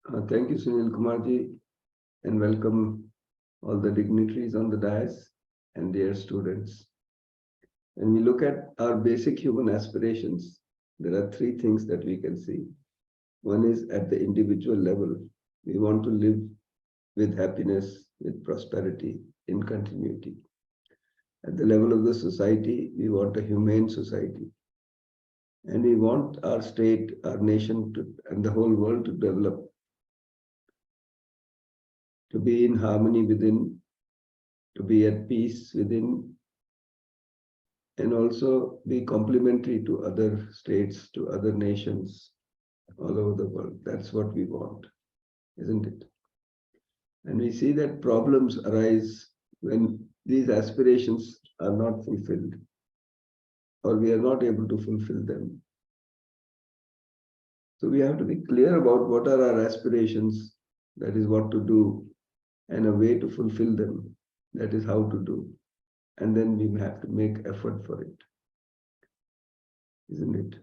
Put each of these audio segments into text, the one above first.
Thank you, Sunil Kumarji, and welcome all the dignitaries on the dais and dear students. When we look at our basic human aspirations, there are three things that we can see. One is at the individual level. We want to live with happiness, with prosperity, in continuity. At the level of the society, we want a humane society. And we want our state, our nation, and the whole world to develop, to be in harmony within, to be at peace within, and also be complementary to other states, to other nations all over the world. That's what we want, isn't it? And we see that problems arise when these aspirations are not fulfilled, or we are not able to fulfill them. So we have to be clear about what are our aspirations, that is what to do, and a way to fulfill them, that is how to do. And then we have to make effort for it, isn't it?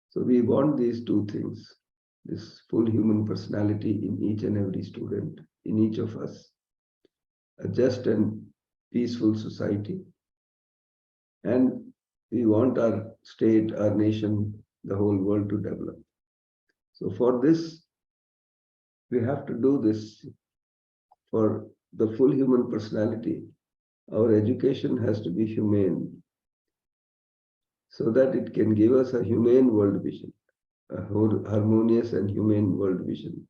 So we want these two things, this full human personality in each and every student, in each of us, a just and peaceful society. And we want our state, our nation, the whole world to develop. So for this, we have to do this. For the full human personality, our education has to be humane, so that it can give us a humane world vision, a harmonious and humane world vision,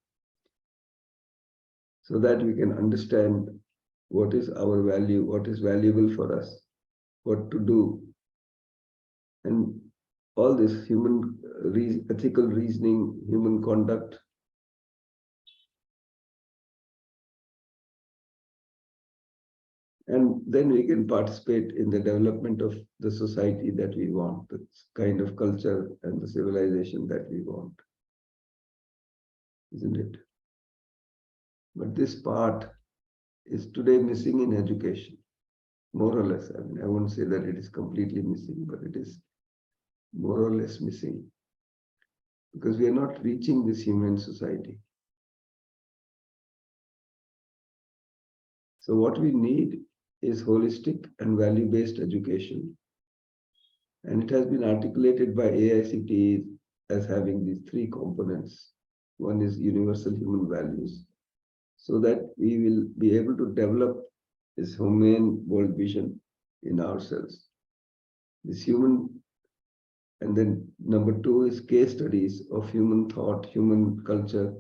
so that we can understand what is our value, what is valuable for us, what to do. And all this human ethical reasoning, human conduct, and then we can participate in the development of the society that we want, the kind of culture and the civilization that we want, isn't it? But this part is today missing in education, more or less. I mean, I won't say that it is completely missing, but it is more or less missing, because we are not reaching this human society. So what we need is holistic and value-based education. And it has been articulated by AICTE as having these three components. One is universal human values, so that we will be able to develop this humane world vision in ourselves. This human, and then number two is case studies of human thought, human culture.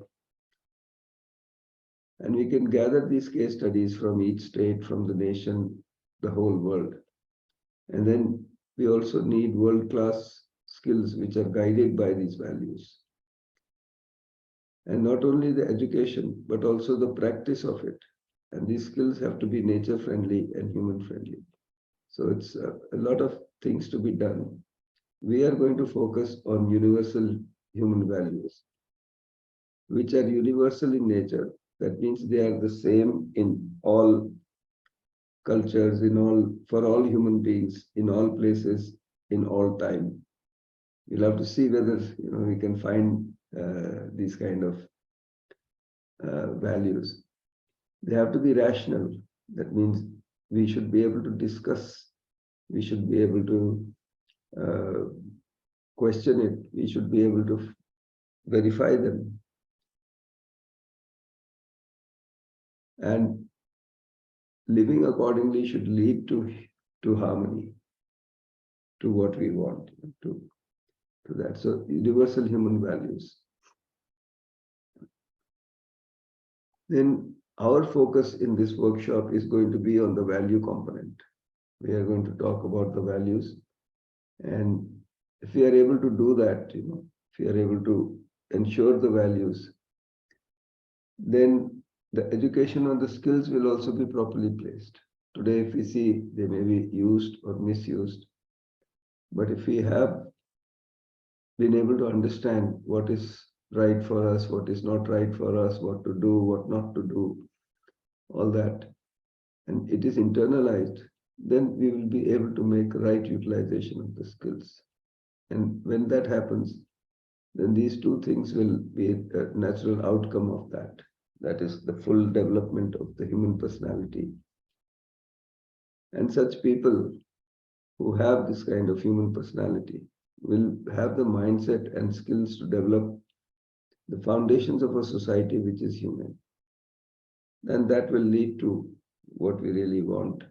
And we can gather these case studies from each state, from the nation, the whole world. And then we also need world-class skills which are guided by these values. And not only the education, but also the practice of it. And these skills have to be nature-friendly and human-friendly. So it's a lot of things to be done. We are going to focus on universal human values, which are universal in nature. That means they are the same in all cultures, for all human beings, in all places, in all time. We'll have to see whether we can find these kind of values. They have to be rational. That means we should be able to discuss. We should be able to question it. We should be able to verify them. And living accordingly should lead to harmony, to what we want, to that. So universal human values. Then our focus in this workshop is going to be on the value component. We are going to talk about the values. And if we are able to do that, if we are able to ensure the values, then the education on the skills will also be properly placed. Today, if we see, they may be used or misused. But if we have been able to understand what is right for us, what is not right for us, what to do, what not to do, all that, and it is internalized, then we will be able to make right utilization of the skills. And when that happens, then these two things will be a natural outcome of that. That is the full development of the human personality. And such people who have this kind of human personality will have the mindset and skills to develop the foundations of a society which is human. Then that will lead to what we really want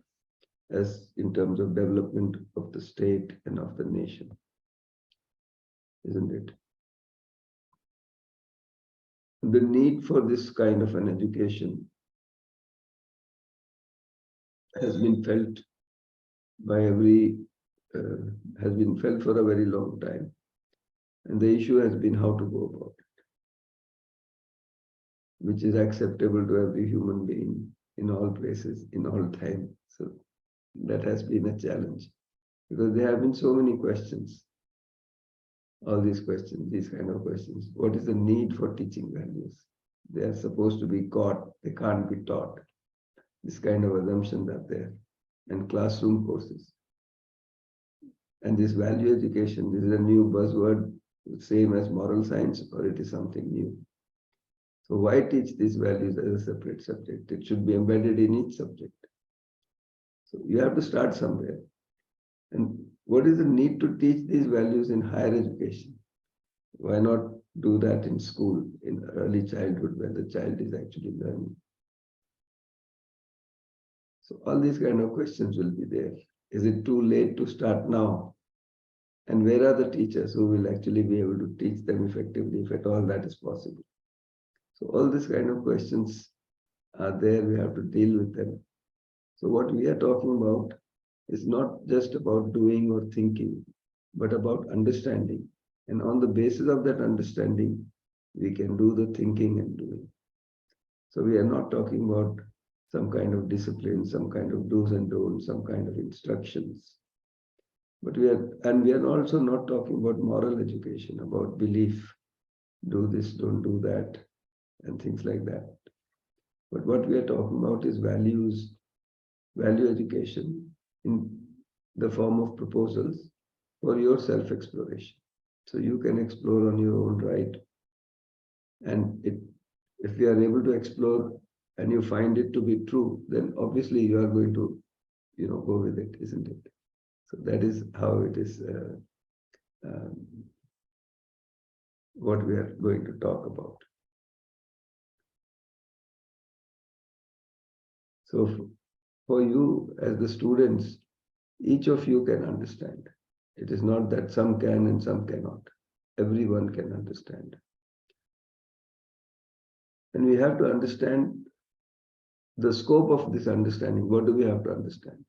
as in terms of development of the state and of the nation, isn't it? The need for this kind of an education has been felt by has been felt for a very long time. And the issue has been how to go about it, which is acceptable to every human being in all places, in all time. So that has been a challenge because there have been so many questions. All these questions, these kind of questions. What is the need for teaching values? They are supposed to be caught, they can't be taught. This kind of assumptions are there. And classroom courses. And this value education, this is a new buzzword, same as moral science, or it is something new. So why teach these values as a separate subject? It should be embedded in each subject. So you have to start somewhere. And what is the need to teach these values in higher education? Why not do that in school, in early childhood, where the child is actually learning? So all these kind of questions will be there. Is it too late to start now? And where are the teachers who will actually be able to teach them effectively, if at all that is possible? So all these kind of questions are there. We have to deal with them. So what we are talking about is not just about doing or thinking, but about understanding. And on the basis of that understanding, we can do the thinking and doing. So we are not talking about some kind of discipline, some kind of do's and don'ts, some kind of instructions. But we are also not talking about moral education, about belief, do this, don't do that, and things like that. But what we are talking about is values, value education in the form of proposals for your self-exploration. So you can explore on your own right. And if you are able to explore and you find it to be true, then obviously you are going to, go with it, isn't it? So that is how it is what we are going to talk about. So for you as the students, each of you can understand. It is not that some can and some cannot. Everyone can understand. And we have to understand the scope of this understanding. What do we have to understand?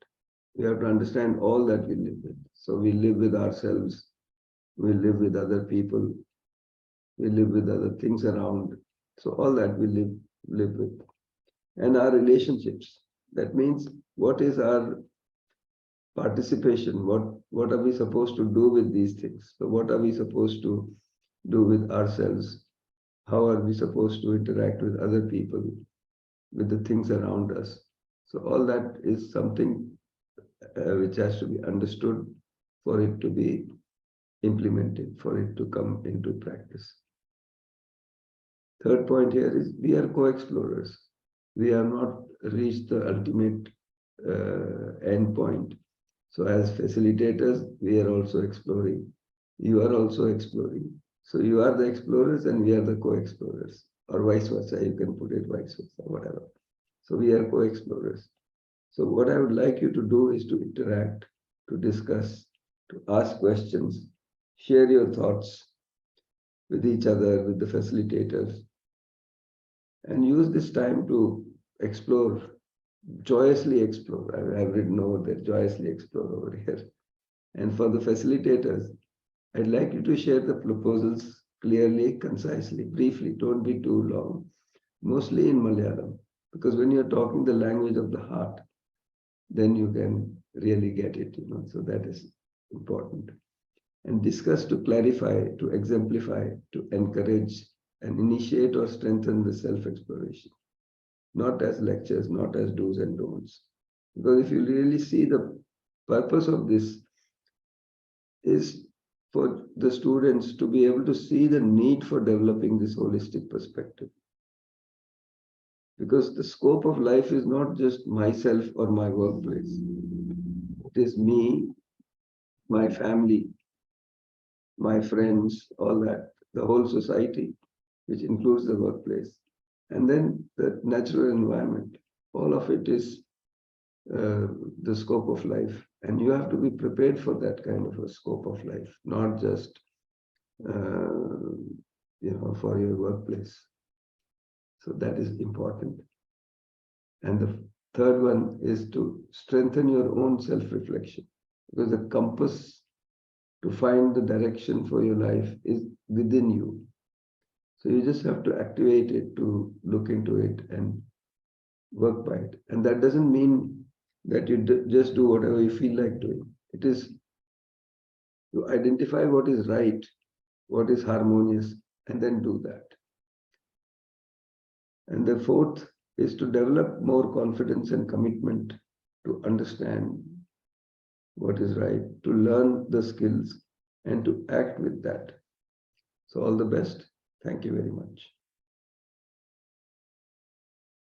We have to understand all that we live with. So we live with ourselves, we live with other people, we live with other things around. So all that we live with. And our relationships. That means what is our participation? What are we supposed to do with these things? So what are we supposed to do with ourselves? How are we supposed to interact with other people, with the things around us? So all that is something which has to be understood for it to be implemented, for it to come into practice. Third point here is we are co-explorers. We have not reached the ultimate end point. So as facilitators, we are also exploring. You are also exploring. So you are the explorers and we are the co-explorers, or vice versa. You can put it vice versa, whatever. So we are co-explorers. So what I would like you to do is to interact, to discuss, to ask questions, share your thoughts with each other, with the facilitators, and use this time to explore, joyously explore. I've written over there, joyously explore over here. And for the facilitators, I'd like you to share the proposals clearly, concisely, briefly. Don't be too long, mostly in Malayalam, because when you're talking the language of the heart, then you can really get it, so that is important. And discuss to clarify, to exemplify, to encourage and initiate or strengthen the self-exploration, not as lectures, not as do's and don'ts. Because if you really see, the purpose of this is for the students to be able to see the need for developing this holistic perspective. Because the scope of life is not just myself or my workplace. It is me, my family, my friends, all that, the whole society, which includes the workplace. And then the natural environment. All of it is the scope of life. And you have to be prepared for that kind of a scope of life, not just for your workplace. So that is important. And the third one is to strengthen your own self-reflection, because the compass to find the direction for your life is within you. So you just have to activate it, to look into it and work by it. And that doesn't mean that you just do whatever you feel like doing. It is to identify what is right, what is harmonious, and then do that. And the fourth is to develop more confidence and commitment to understand what is right, to learn the skills, and to act with that. So all the best. Thank you very much.